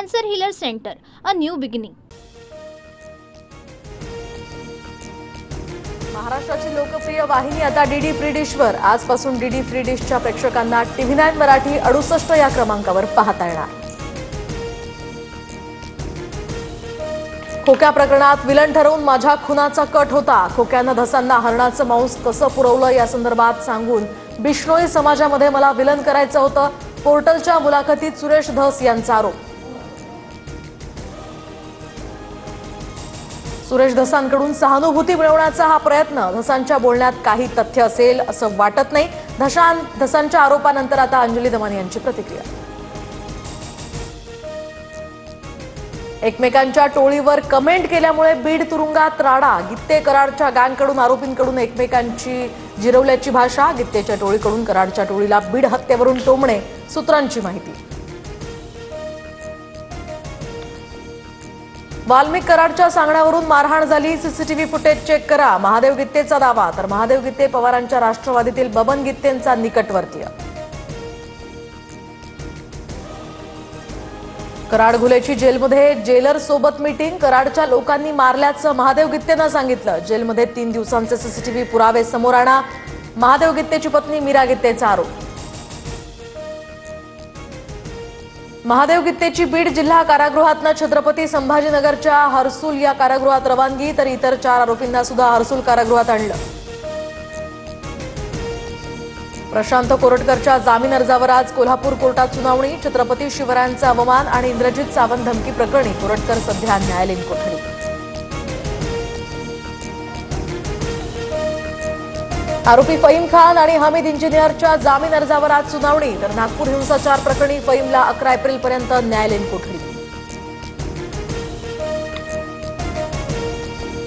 Cancer Healer Center, a new beginning. महाराष्ट्राची लोकप्रिय वाहिनी आता डीडी फ्री डिशवर. आजपासून डीडी फ्री डिशच्या प्रेक्षकांना TV9 मराठी 68 या क्रमांकावर पाहता येणार. खोक्या प्रकरणात विलन ठरवून माझ्या खुनाचा कट होता. खोक्यानं धसांना हरणाचं मांस कसं पुरवलं या संदर्भात सांगून बिश्नोई समाजामध्ये मला विलन करायचं होतं. पोर्टलच्या मुलाखतीत सुरेश धस यांचा आरोप. सुरेश धसांकडून सहानुभूती मिळवण्याचा हा प्रयत्न. धसांच्या बोलण्यात काही तथ्य असेल असं वाटत नाही. धसांच्या आरोपानंतर आता अंजली दमन यांची प्रतिक्रिया. एकमेकांच्या टोळीवर कमेंट केल्यामुळे बीड तुरुंगात राडा. गित्ते कराडच्या गँगकडून आरोपींकडून एकमेकांची जिरवल्याची भाषा. गित्तेच्या टोळीकडून कराडच्या टोळीला बीड हत्येवरून टोमणे, सूत्रांची माहिती. वाल्मिक कराडच्या सांगण्यावरून मारहाण झाली. सीसीटीव्ही फुटेज चेक करा. महादेव गित्तेचा दावा. तर महादेव गित्ते पवारांच्या राष्ट्रवादीतील बबन गित्तेंचा निकटवर्तीय. कराड घुलेची जेलमध्ये जेलर सोबत मीटिंग. कराडच्या लोकांनी मारल्याचं महादेव गित्तेनं सांगितलं. जेलमध्ये 3 दिवसांचे सीसीटीव्ही पुरावे समोर आणा. महादेव गित्तेची पत्नी मीरा गित्तेचा आरोप. महादेव गित्तेची बीड जिल्हा कारागृहातनं छत्रपती संभाजीनगरच्या हर्सुल या कारागृहात रवानगी. तर इतर 4 आरोपींना सुद्धा हर्सुल कारागृहात आणलं. प्रशांत कोरटकरच्या जामीन अर्जावर आज कोल्हापूर कोर्टात सुनावणी. छत्रपती शिवरायांचा अवमान आणि इंद्रजित सावंत धमकी प्रकरणी कोरटकर सध्या न्यायालयीन कोठडीत. आरोपी फहीम खान आणि हमीद इंजिनियरच्या जामीन अर्जावर आज सुनावणी. तर नागपूर हिंसाचार प्रकरणी फहीमला 11 एप्रिलपर्यंत न्यायालयीन कोठडी.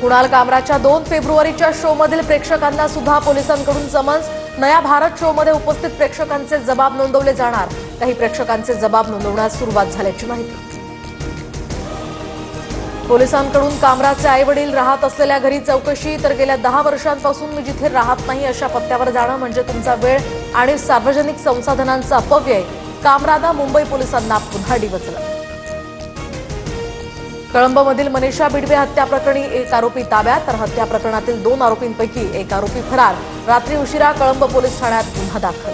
कुणाल कामराच्या 2 फेब्रुवारीच्या शोमधील प्रेक्षकांना सुद्धा पोलिसांकडून समन्स. नया भारत शोमध्ये उपस्थित प्रेक्षकांचे जबाब नोंदवले जाणार. काही प्रेक्षकांचे जबाब नोंदवण्यास सुरुवात झाल्याची माहिती. पोलिसांकडून कामराचे आई-वडील राहत असलेल्या घरी चौकशी. तर गेल्या 10 वर्षांपासून मी जिथे राहत नाही अशा पत्त्यावर जाणं म्हणजे तुमचा वेळ आणि सार्वजनिक संसाधनांचा अपव्यय. कामरानं मुंबई पोलिसांना पुन्हा डिवचलं. कळंबमधील मनीषा बिडवे हत्या प्रकरणी 1 आरोपी ताब्यात. तर हत्या प्रकरणातील 2 आरोपींपैकी 1 आरोपी फरार. रात्री उशिरा कळंब पोलीस ठाण्यात गुन्हा दाखल.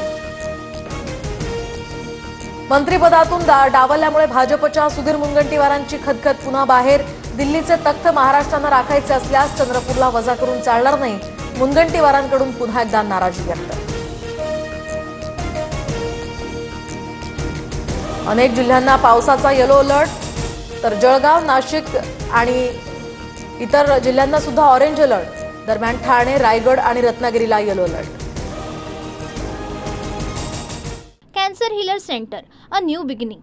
मंत्रिपदातून डावलल्यामुळे भाजपच्या सुधीर मुनगंटीवारांची खदखद पुन्हा बाहेर. दिल्लीचे तख्त महाराष्ट्रानं राखायचे असल्यास चंद्रपूरला वजा करून चालणार नाही. मुनगंटीवारांकडून पुन्हा एकदा नाराजी व्यक्त. अनेक जिल्ह्यांना पावसाचा येलो अलर्ट. तर जळगाव, नाशिक आणि इतर जिल्ह्यांना सुद्धा ऑरेंज अलर्ट. दरम्यान ठाणे, रायगड आणि रत्नागिरीला yellow alert. Cancer Healer Center, a new beginning.